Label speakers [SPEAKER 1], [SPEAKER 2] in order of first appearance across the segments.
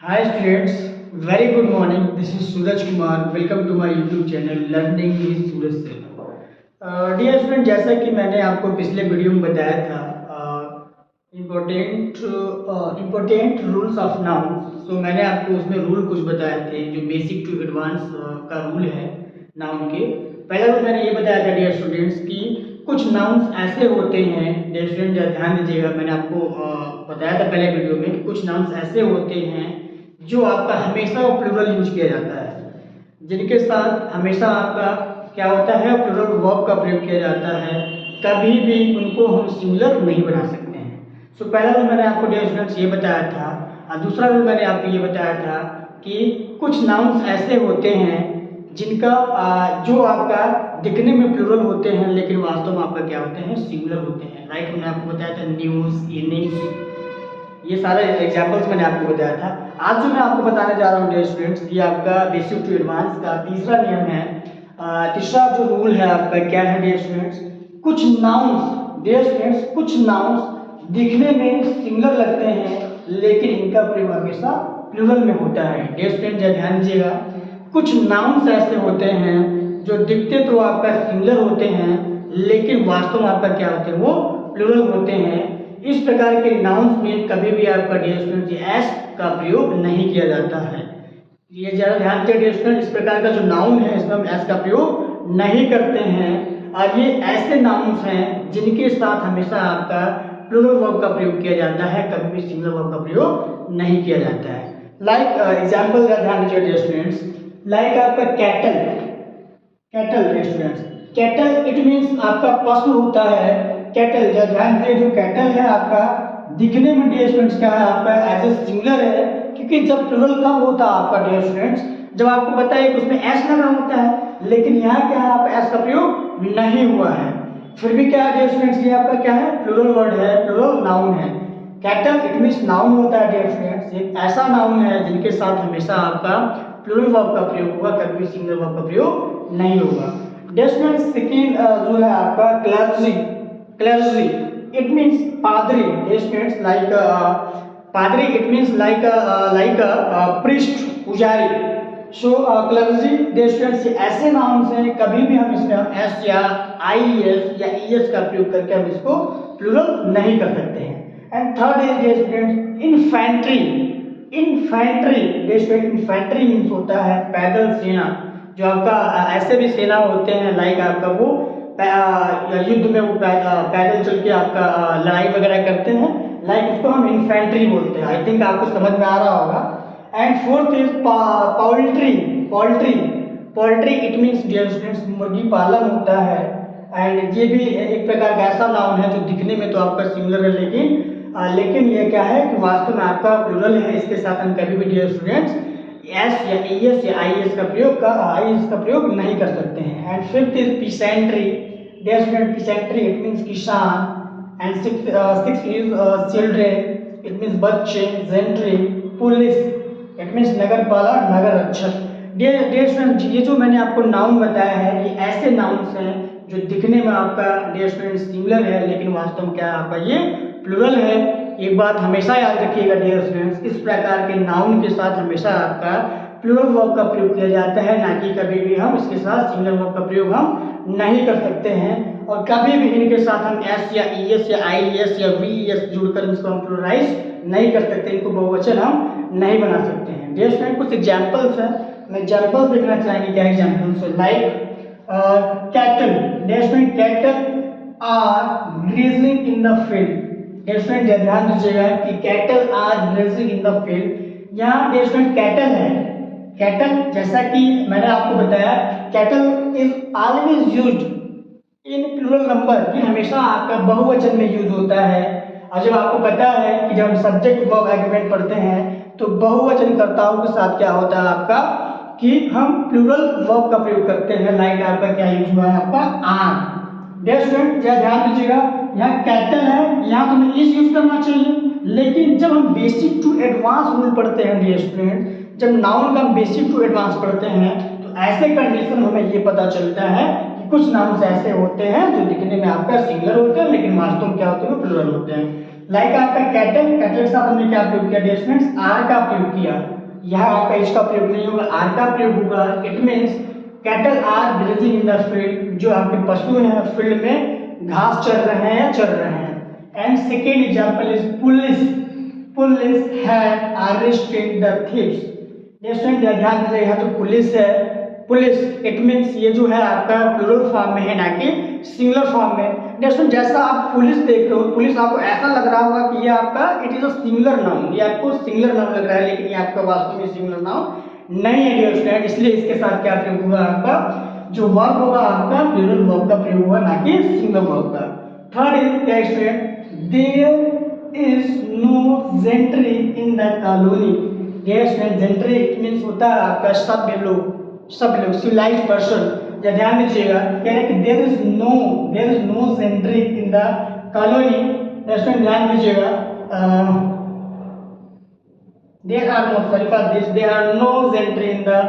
[SPEAKER 1] Hi students, very good morning. This is Suraj Kumar. Welcome to my YouTube channel Learning with Suraj Sir. Dear student, जैसा कि मैंने आपको पिछले video में बताया था important important rules of noun. So मैंने आपको उसमें रूल कुछ बताए थे जो बेसिक टू एडवांस का रूल है नाउन के। पहला रूल मैंने ये बताया था डियर स्टूडेंट्स कि कुछ नाउन्स ऐसे होते हैं, डियर स्टूडेंट ध्यान दीजिएगा, मैंने आपको बताया था पहले वीडियो में कि कुछ नाउन्स ऐसे होते हैं जो आपका हमेशा प्लूरल यूज किया जाता है, जिनके साथ हमेशा आपका क्या होता है प्लूरल वर्ब का प्रयोग किया जाता है, कभी भी उनको हम सिंगुलर नहीं बना सकते हैं। सो पहला रूल मैंने आपको डियर स्टूडेंट्स ये बताया था, और दूसरा रूल मैंने आपको ये बताया था कि कुछ नाउन्स ऐसे होते हैं जिनका जो आपका दिखने में प्लूरल होते हैं लेकिन वास्तव में आपका क्या होते हैं सिंगुलर होते हैं। राइट, मैंने आपको बताया था न्यूज़, इनिंग्स, ये सारे एग्जाम्पल्स मैंने आपको बताया था। आज जो मैं आपको बताने जा रहा हूँ डियर स्टूडेंट्स, ये आपका बेसिक टू एडवांस का तीसरा नियम है। तीसरा जो रूल है आपका क्या है डियर स्टूडेंट्स, कुछ नाउन्स डियर स्टूडेंट्स, कुछ नाउन्स दिखने में सिंगुलर लगते हैं लेकिन इनका प्रयोग हमेशा प्लूरल में होता है। डियर स्टूडेंट ध्यान दीजिएगा, कुछ नाउन्स ऐसे होते हैं जो दिखते तो आपका सिंगुलर होते हैं लेकिन वास्तव में आपका क्या होते हैं वो प्लूरल होते हैं। इस प्रकार के नाउन्स में कभी भी आपका डियर स्टूडेंट एस का प्रयोग नहीं किया जाता है। ये ज़्यादा ध्यान से डियर स्टूडेंट, इस प्रकार का जो नाउन है इसमें हम एस का प्रयोग नहीं करते हैं, और ये ऐसे नाउन्स हैं जिनके साथ हमेशा आपका प्लूरल वर्ब का प्रयोग किया जाता है, कभी भी सिंगुलर वर्ब का प्रयोग नहीं किया जाता है। लाइक एग्जाम्पल ध्यान दीजिए डियर स्टूडेंट्स, लाइक आपका cattle, cattle dear students, cattle it means आपका पशु होता है। कैटल ध्यान दीजिए, जो कैटल है आपका दिखने में डियर स्टूडेंट्स क्या है आपका एज ए सिंगुलर है, क्योंकि जब प्लूरल कब होता है आपका डियर स्टूडेंट्स, जब आपको पता है कि उसमें एस लगा होता है, लेकिन यहाँ क्या है आपका एस का प्रयोग नहीं हुआ है, फिर भी क्या है डियर स्टूडेंट्स ये आपका क्या है प्लूरल वर्ड है, प्लूरल नाउन है। कैटल इट मीन्स नाउन होता है डियर स्टूडेंट्स, एक ऐसा नाउन है जिनके साथ हमेशा आपका प्लूरल वर्ब का प्रयोग होगा, कभी भी सिंगुलर वर्ब का प्रयोग नहीं होगा। डियर स्टूडेंट्स सेकंड जो है आपका क्लर्जी, क्लर्जी इट मीन्स पादरी। डियर स्टूडेंट्स लाइक पादरी इट मीन्स लाइक प्रीस्ट, पुजारी। सो क्लर्जी डियर स्टूडेंट्स ऐसे नाउन्स हैं कभी भी हम इसमें हम एस या आई एस या ई एस का प्रयोग करके हम इसको प्लूरल नहीं कर सकते हैं। And third is dear students infantry, infantry dear student, infantry means होता है पैदल सेना, जो आपका ऐसे भी सेना होते हैं लाइक आपका वो युद्ध में वो पैदल चल के आपका लड़ाई वगैरह करते हैं, लाइक उसको हम इन्फेंट्री बोलते हैं। आई थिंक आपको समझ में आ रहा होगा। And fourth is poultry, poultry, poultry it means dear students मुर्गी पालन होता है, एंड ये भी एक प्रकार का ऐसा नाउन है जो दिखने में तो आपका सिंगुलर है लेकिन ये क्या है कि वास्तव में आपका प्लूरल है। इसके साथ हम कभी भी डियर स्टूडेंट्स एस या ई एस या आई एस का प्रयोग नहीं कर सकते हैं। And fifth is peasantry, dear student peasantry it means किसान। And six is children it means बच्चे। जेंट्री पुलिस इट मीन्स नगर पालन, नगर रक्षक। डियर स्टूडेंट ये जो मैंने आपको नाउन बताया है ये ऐसे नाउन्स हैं जो दिखने में आपका डियर स्टूडेंट सिंगुलर है लेकिन वास्तव में क्या है आपका ये प्लूरल है। एक बात हमेशा याद रखिएगा डियर स्टूडेंट्स, इस प्रकार के नाउन के साथ हमेशा आपका प्लूरल वर्ब का प्रयोग किया जाता है, ना कि कभी भी हम इसके साथ सिंगुलर वर्ब का प्रयोग हम नहीं कर सकते हैं। और कभी भी इनके साथ हम एस या ई एस या आई एस या वी एस जुड़कर इसको हम प्लूरलाइज नहीं कर सकते, इनको बहुवचन हम नहीं बना सकते हैं। डियर स्टूडेंट कुछ एग्जाम्पल्स हैं, मैं एग्जाम्पल्स देखना चाहेंगे क्या एग्जाम्पल्स है। Like cattle, dear student cattle are grazing in the field. Dear student ध्यान दीजिएगा कि cattle are grazing in the field, यहाँ डियर स्टूडेंट कैटल है, कैटल जैसा कि मैंने आपको बताया cattle is always used in plural number, कि हमेशा आपका बहुवचन में यूज होता है। और जब आपको पता है कि जब हम सब्जेक्ट वर्ब एग्रीमेंट पढ़ते हैं तो बहुवचन कर्ताओं के साथ क्या होता है आपका कि हम प्लूरल वर्ब का प्रयोग करते हैं, लाइक आपका क्या यूज हुआ है आपका आर। डियर स्टूडेंट ध्यान दीजिएगा, यहाँ कैटल है, यहाँ तुम्हें इस यूज करना चाहिए, लेकिन जब हम बेसिक टू एडवांस रूल पढ़ते हैं डियर स्टूडेंट, जब नाउन का हम बेसिक टू एडवांस पढ़ते हैं तो ऐसे कंडीशन हमें ये पता चलता है कि कुछ नाउन्स ऐसे होते हैं जो दिखने में आपका सिंगुलर होते हैं लेकिन वास्तव में क्या होते हैं प्लूरल होते हैं। लाइक आपका कैटल, कैटल के साथ हमने क्या प्रयोग किया डियर स्टूडेंट्स, आर का प्रयोग किया। यहाँ आपका एच का प्रयोग नहीं होगा, आर का प्रयोग होगा। It means cattle are grazing in the field, जो आपके पशु हैं फील्ड में घास चर रहे हैं या चर रहे हैं। And second example is police, police have arrested the thieves. Dear student ध्यान दीजिए, यहाँ जो पुलिस है, पुलिस इट मीन्स ये जो है आपका प्लूरल फॉर्म में है ना कि सिंगुलर फॉर्म में। नेक्स्ट जैसा आप पुलिस देख रहे हो, पुलिस आपको ऐसा लग रहा होगा कि ये आपका it is a singular noun, ये आपको सिंगुलर नाउन लग रहा है, लेकिन ये आपका वास्तव में सिंगुलर नाउन नहीं है डियर स्टूडेंट। इसलिए इसके साथ क्या प्रयोग होगा, आपका जो वर्ब होगा आपका प्लूरल वर्ब का प्रयोग होगा, ना कि सिंगुलर वर्ब का। थर्ड इज क्या student, there is no gentry in the colony. Dear student gentry it means होता है आपका सभ्य लोग, सब लोग, सिविलाइज्ड पर्सन। या ध्यान दीजिएगा, कह रहे हैं कि there is no gentry in the colony. Restaurant ध्यान दीजिएगा, there are no, sorry for this, there are no gentry in the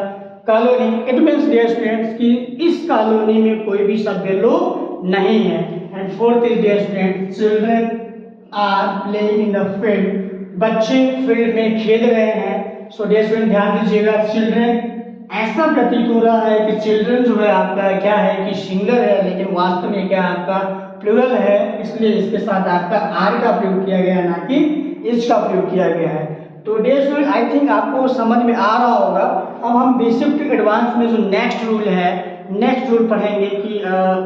[SPEAKER 1] colony. It means dear students कि इस कॉलोनी में कोई भी सभ्य लोग नहीं है। And fourth is dear student, children are playing in the field, बच्चे फील्ड में खेल रहे हैं। सो डियर स्टूडेंट ध्यान दीजिएगा, चिल्ड्रन ऐसा प्रतीत हो रहा है कि चिल्ड्रन जो है आपका क्या है कि सिंगुलर है, लेकिन वास्तव में क्या आपका प्लूरल है, इसलिए इसके साथ आपका आर का प्रयोग किया गया, ना कि इज का प्रयोग किया गया है। तो डियर स्टूडेंट आई थिंक आपको समझ में आ रहा होगा। अब हम बेसिक टू एडवांस में जो नेक्स्ट रूल है, नेक्स्ट रूल पढ़ेंगे कि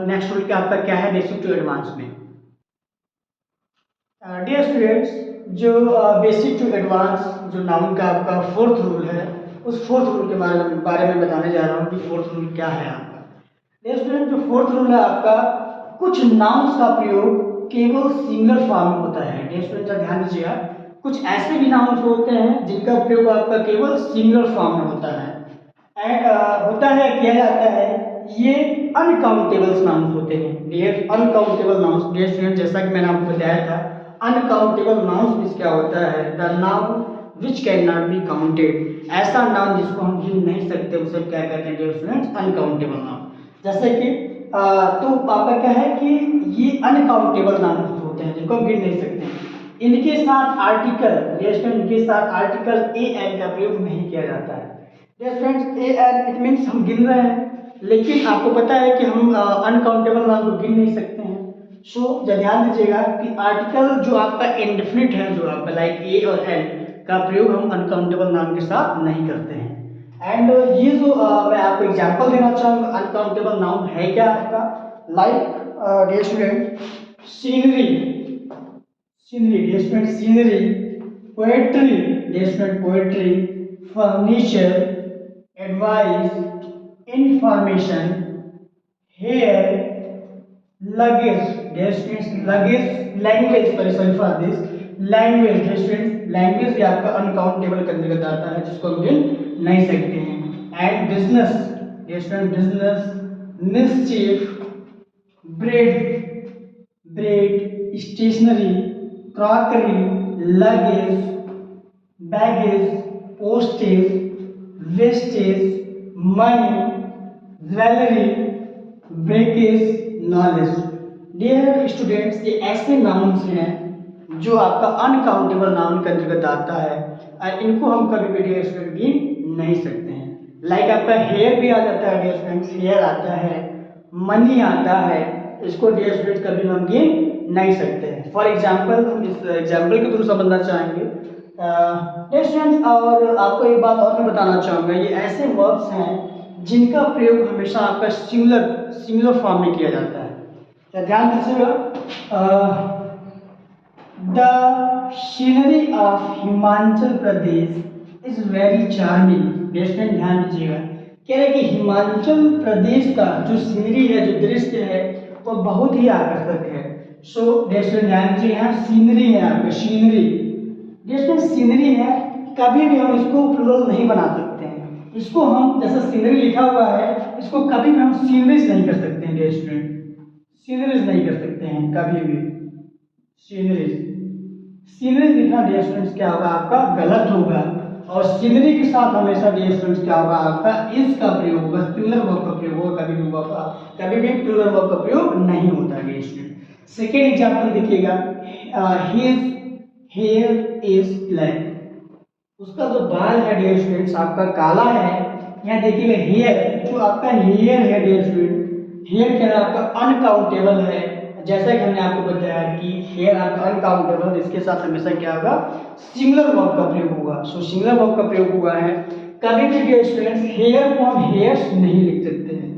[SPEAKER 1] नेक्स्ट रूल का आपका क्या है बेसिक टू एडवांस में। डियर स्टूडेंट्स जो बेसिक टू एडवांस जो नाउन का आपका फोर्थ रूल है, उस फोर्थ रूल के बारे में बताने जा रहा हूँ कि फोर्थ रूल क्या है आपका। डियर स्टूडेंट जो फोर्थ रूल है आपका, कुछ नाउन्स का प्रयोग केवल सिंगुलर फॉर्म में होता है। डियर स्टूडेंट ध्यान दीजिएगा, कुछ ऐसे भी नाउन्स होते हैं जिनका प्रयोग आपका केवल सिंगुलर फॉर्म में होता है। एंड होता है, किया जाता है, ये अनकाउंटेबल नाउन्स होते हैं। Dear uncountable nouns, dear student जैसा कि मैंने आपको बताया था, अनकाउंटेबल नाउन्स मींस क्या होता है, the noun which can not be counted. ऐसा नाउन जिसको हम गिन नहीं सकते उसे क्या कहते हैं डियर स्टूडेंट्स, अनकाउंटेबल नाउन। जैसे कि तो आपका क्या है कि ये अनकाउंटेबल नाउन होते हैं जिनको हम गिन नहीं सकते। इनके साथ आर्टिकल, डियर स्टूडेंट इनके साथ आर्टिकल ए एन का प्रयोग नहीं किया जाता है। Dear students a an it means हम गिन रहे हैं, लेकिन आपको पता है कि हम अनकाउंटेबल नाउन को गिन नहीं सकते हैं। सो ध्यान दीजिएगा कि आर्टिकल जो आपका इंडेफिनिट है, जो आपका लाइक ए और एन का प्रयोग हम अनकाउंटेबल नाउन के साथ नहीं करते हैं। एंड ये जो मैं आपको एग्जांपल देना चाहूँगा, अनकाउंटेबल नाउन है क्या आपका, like dear student scenery, scenery dear student scenery, poetry dear student poetry, furniture, advice, information, hair, luggage dear students luggage, language, sorry for this, language dear students language भी आपका uncountable के अंतर्गत आता है जिसको हम गिन नहीं सकते हैं। And business dear student business, mischief, bread, bread, stationery, crockery, luggage, baggage, postage, wastage, money, jewellery, breakage, knowledge. Dear students ये ऐसे नाउन्स हैं जो आपका अनकाउंटेबल नाउन के अंतर्गत आता है और इनको हम कभी भी डियर स्टूडेंट गिन नहीं सकते हैं। लाइक आपका हेयर भी आ जाता है डियर स्टूडेंट्स, हेयर आता है, मनी आता है, इसको डियर स्टूडेंट्स कभी हम गिन नहीं सकते हैं। फॉर एग्जाम्पल हम इस एग्जाम्पल के थ्रू समझना चाहेंगे डियर स्टूडेंट्स। और आपको एक बात और मैं बताना चाहूँगा, ये ऐसे वर्ब्स हैं जिनका प्रयोग हमेशा आपका सिंगुलर फॉर्म में किया जाता है। तो ध्यान दीजिएगा, the scenery of Himachal Pradesh is very charming. Dear student ध्यान दीजिएगा, कह रहे कि हिमाचल प्रदेश का जो सीनरी है, जो दृश्य है, वो बहुत ही आकर्षक है। सो डियर स्टूडेंट ध्यान दीजिए, यहाँ सीनरी है आपका, सीनरी डियर स्टूडेंट सीनरी है, कभी भी हम इसको प्लूरल नहीं बना सकते हैं। इसको हम जैसे सीनरी लिखा हुआ है, इसको कभी भी हम सीनरीज नहीं कर सकते हैं डियर स्टूडेंट, सीनरीज नहीं कर सकते हैं कभी भी, सीनरीज, सीनरीज लिखना डियर स्टूडेंट्स क्या होगा आपका गलत होगा। और सीनरी के साथ हमेशा डियर स्टूडेंट्स क्या होगा आपका इज का प्रयोग होगा, सिंगुलर वर्ब का प्रयोग होगा, कभी भी प्लूरल वर्ब का प्रयोग नहीं होता डियर स्टूडेंट। सेकेंड एग्जाम्पल देखिएगा, he is here is black. उसका जो बाल है डियर स्टूडेंट्स आपका काला है। यहाँ देखिएगा हेयर, जो आपका हेयर है डियर स्टूडेंट, हेयर क्या है आपका अनकाउंटेबल है। जैसा कि हमने आपको बताया कि हेयर आपका अनकाउंटेबल, इसके साथ हमेशा क्या होगा, सिंगुलर वर्ब का प्रयोग होगा। सो सिंगुलर वर्ब का प्रयोग हुआ है। कभी भी डियर स्टूडेंट्स हेयर को हम हेयर्स नहीं लिख सकते हैं।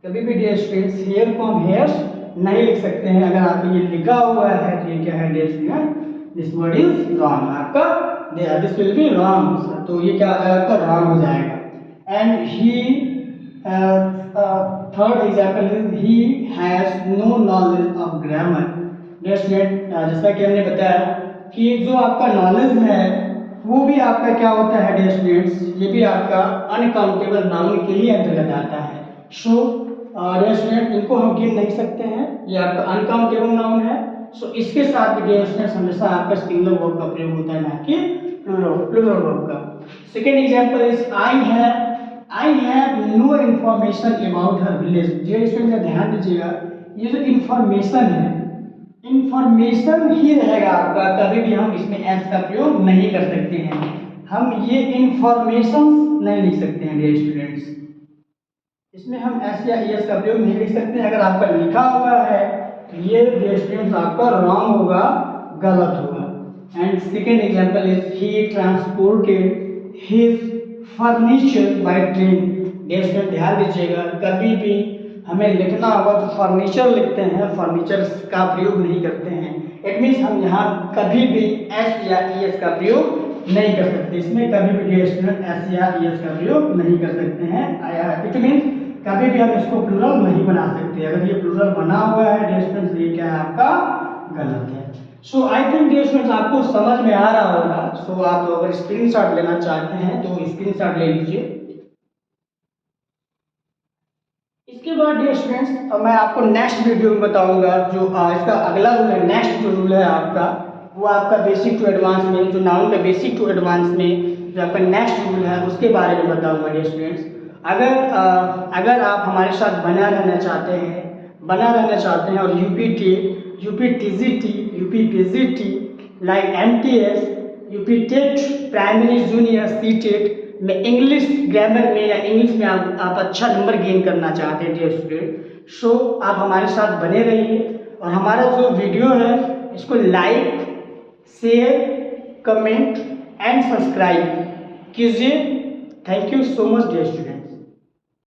[SPEAKER 1] कभी भी डियर स्टूडेंट्स हेयर को हम हेयर्स नहीं लिख सकते हैं। अगर आपको ये लिखा हुआ है तो ये क्या है dear student, this word is wrong. आपका दिस विल बी रॉन्ग, तो ये क्या आपका रॉन्ग हो जाएगा। And he third example is he has no knowledge of grammar. Dear student जैसा कि हमने बताया कि जो आपका नॉलेज है वो भी आपका क्या होता है डियर स्टूडेंट्स, ये भी आपका अनकाउंटेबल नाउन के ही अंतर्गत आता है। सो डियर स्टूडेंट इनको हम गिन नहीं सकते हैं, ये आपका अनकाउंटेबल नाउन है। सो इसके साथ भी डियर स्टूडेंट्स हमेशा आपका सिंगुलर वर्ब का प्रयोग होता है, ना कि प्लूरल वर्ब का। Second example is I have no information about her village. Dear student ध्यान दीजिएगा, ये जो इंफॉर्मेशन है, इंफॉर्मेशन ही रहेगा आपका, कभी भी हम इसमें एस का प्रयोग नहीं कर सकते हैं। हम ये इंफॉर्मेशन नहीं लिख सकते हैं डियर स्टूडेंट्स, इसमें हम एस या एस का प्रयोग नहीं लिख सकते। अगर आपका लिखा हुआ है तो ये डियर स्टूडेंट्स आपका रॉन्ग होगा, गलत होगा। And second example is he transported his furniture by train. Dear student ध्यान दीजिएगा, कभी भी हमें लिखना होगा तो फर्नीचर लिखते हैं, फर्नीचर का प्रयोग नहीं करते हैं। इट मीन्स हम यहाँ कभी भी एस या एस का प्रयोग नहीं कर सकते, इसमें कभी भी डियर स्टूडेंट एस या एस का प्रयोग नहीं कर सकते हैं। इट मीन्स कभी भी हम इसको प्लूरल नहीं बना सकते। अगर ये प्लूरल बना हुआ है डियर स्टूडेंट्स, ये क्या है आपका गलत है। सो आई थिंक डियर स्टूडेंट्स आपको समझ में आ रहा होगा। सो आप अगर स्क्रीनशॉट लेना चाहते हैं तो स्क्रीनशॉट ले लीजिए। इसके बाद डियर स्टूडेंट्स मैं आपको नेक्स्ट वीडियो में बताऊंगा जो इसका अगला रूल है। नेक्स्ट जो रूल है आपका वो आपका बेसिक टू एडवांस में, जो नाउन का बेसिक टू एडवांस में जो आपका नेक्स्ट रूल है उसके बारे में बताऊंगा डियर स्टूडेंट्स। अगर आप हमारे साथ बना रहना चाहते हैं और UP TGT, UP PGT like MTS, UP TET, primary junior, CTET में इंग्लिश ग्रामर में या इंग्लिश में आप अच्छा नंबर गेन करना चाहते हैं डियर स्टूडेंट, सो आप हमारे साथ बने रहिए। और हमारा जो वीडियो है इसको like, share, comment and subscribe कीजिए। Thank you so much dear student.